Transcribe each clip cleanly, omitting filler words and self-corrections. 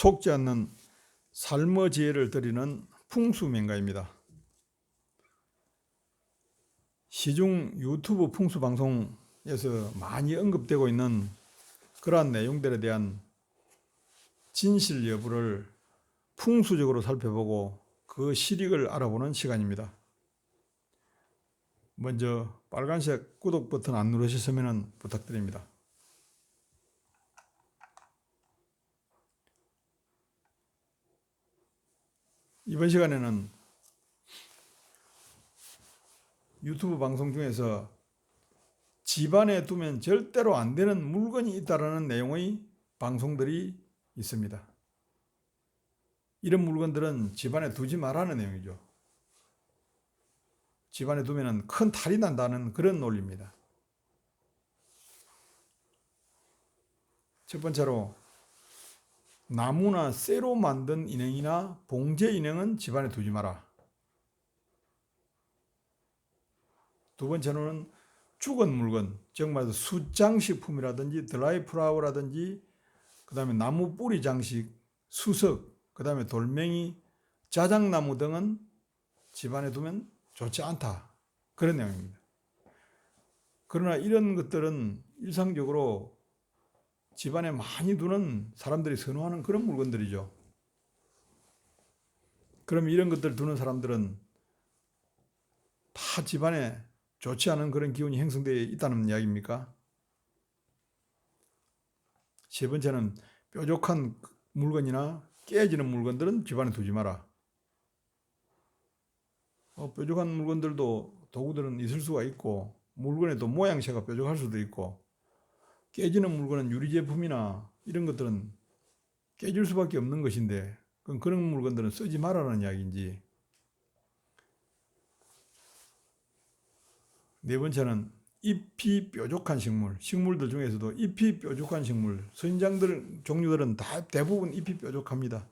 속지 않는 삶의 지혜를 드리는 풍수명가입니다. 시중 유튜브 풍수 방송에서 많이 언급되고 있는 그러한 내용들에 대한 진실 여부를 풍수적으로 살펴보고 그 실익을 알아보는 시간입니다. 먼저 빨간색 구독 버튼 안 누르셨으면 부탁드립니다. 이번 시간에는 유튜브 방송 중에서 집안에 두면 절대로 안 되는 물건이 있다라는 내용의 방송들이 있습니다. 이런 물건들은 집안에 두지 말라는 내용이죠. 집안에 두면 큰 탈이 난다는 그런 논리입니다. 첫 번째로 나무나 쇠로 만든 인형이나 봉제 인형은 집안에 두지 마라. 두 번째로는 죽은 물건, 즉 말해서 숯장식품이라든지 드라이 플라워라든지 그 다음에 나무 뿌리 장식, 수석, 그 다음에 돌멩이, 자작나무 등은 집안에 두면 좋지 않다. 그런 내용입니다. 그러나 이런 것들은 일상적으로 집안에 많이 두는 사람들이 선호하는 그런 물건들이죠. 그럼 이런 것들 두는 사람들은 다 집안에 좋지 않은 그런 기운이 형성되어 있다는 이야기입니까? 세 번째는 뾰족한 물건이나 깨지는 물건들은 집안에 두지 마라. 뾰족한 물건들도 도구들은 있을 수가 있고 물건의 또 모양새가 뾰족할 수도 있고 깨지는 물건은 유리 제품이나 이런 것들은 깨질 수밖에 없는 것인데 그런 물건들은 쓰지 말라는 이야기인지. 네 번째는 잎이 뾰족한 식물, 식물들 중에서도 잎이 뾰족한 식물, 선인장 종류들은 대부분 잎이 뾰족합니다.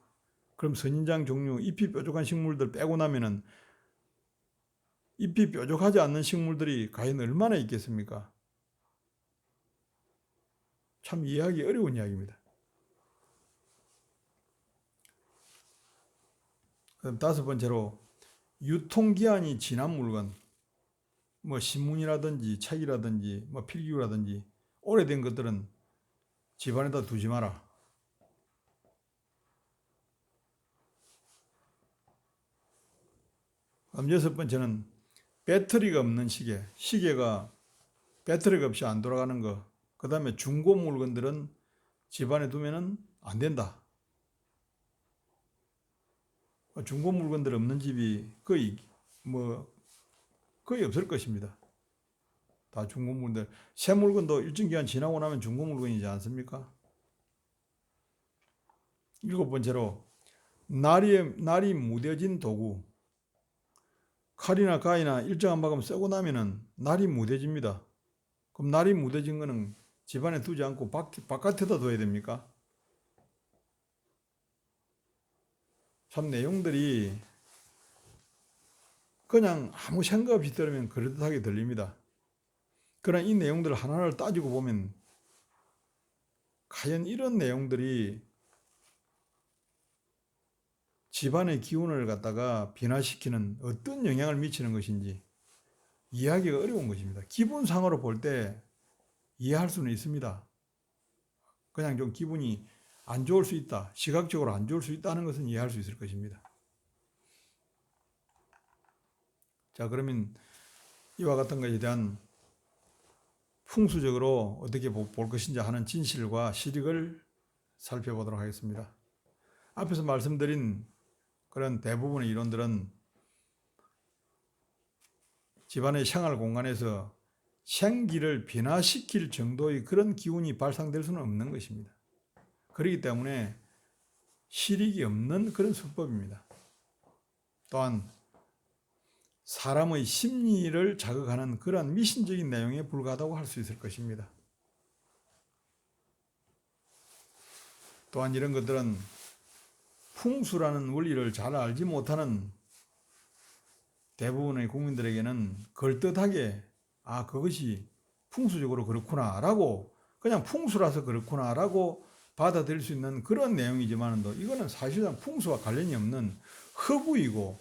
그럼 선인장 종류, 잎이 뾰족한 식물들 빼고 나면은 잎이 뾰족하지 않는 식물들이 과연 얼마나 있겠습니까? 참 이해하기 어려운 이야기입니다. 그럼 다섯 번째로 유통기한이 지난 물건, 뭐 신문이라든지 책이라든지 뭐 필기구라든지 오래된 것들은 집안에다 두지 마라. 그럼 여섯 번째는 배터리가 없는 시계, 시계가 배터리가 없이 안 돌아가는 거, 그 다음에 중고 물건들은 집안에 두면 안 된다. 중고 물건들 없는 집이 거의 없을 것입니다. 다 중고 물건들. 새 물건도 일정 기간 지나고 나면 중고 물건이지 않습니까? 일곱 번째로 날이 무뎌진 도구. 칼이나 가위나 일정한 만큼 쓰고 나면은 날이 무뎌집니다. 그럼 날이 무뎌진 거는 집안에 두지 않고 바깥에다 둬야 됩니까? 참 내용들이 그냥 아무 생각 없이 들으면 그럴듯하게 들립니다. 그러나 이 내용들 하나를 따지고 보면 과연 이런 내용들이 집안의 기운을 갖다가 변화시키는 어떤 영향을 미치는 것인지 이해하기가 어려운 것입니다. 기분상으로 볼 때 이해할 수는 있습니다. 그냥 좀 기분이 안 좋을 수 있다, 시각적으로 안 좋을 수 있다는 것은 이해할 수 있을 것입니다. 자, 그러면 이와 같은 것에 대한 풍수적으로 어떻게 볼 것인지 하는 진실과 실익을 살펴보도록 하겠습니다. 앞에서 말씀드린 그런 대부분의 이론들은 집안의 생활 공간에서 생기를 변화시킬 정도의 그런 기운이 발생될 수는 없는 것입니다. 그렇기 때문에 실익이 없는 그런 수법입니다. 또한 사람의 심리를 자극하는 그러한 미신적인 내용에 불과하다고 할 수 있을 것입니다. 또한 이런 것들은 풍수라는 원리를 잘 알지 못하는 대부분의 국민들에게는 걸뜻하게 그것이 풍수적으로 그렇구나 라고 그냥 풍수라서 그렇구나 라고 받아들일 수 있는 그런 내용이지만도 이거는 사실상 풍수와 관련이 없는 허구이고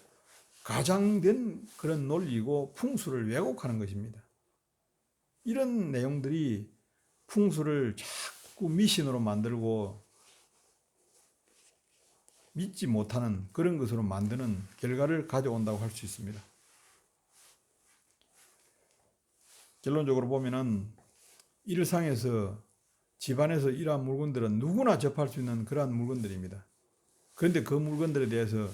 가장된 그런 논리고 풍수를 왜곡하는 것입니다. 이런 내용들이 풍수를 자꾸 미신으로 만들고 믿지 못하는 그런 것으로 만드는 결과를 가져온다고 할 수 있습니다. 결론적으로 보면은 일상에서 집안에서 이러한 물건들은 누구나 접할 수 있는 그러한 물건들입니다. 그런데 그 물건들에 대해서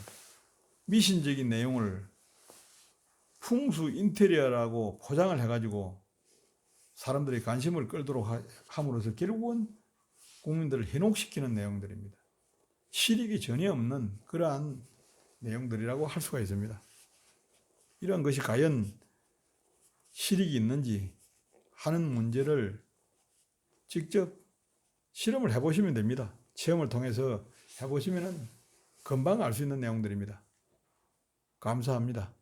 미신적인 내용을 풍수 인테리어라고 포장을 해가지고 사람들의 관심을 끌도록 함으로써 결국은 국민들을 현혹시키는 내용들입니다. 실익이 전혀 없는 그러한 내용들이라고 할 수가 있습니다. 이런 것이 과연 실익이 있는지 하는 문제를 직접 실험을 해보시면 됩니다. 체험을 통해서 해보시면 금방 알 수 있는 내용들입니다. 감사합니다.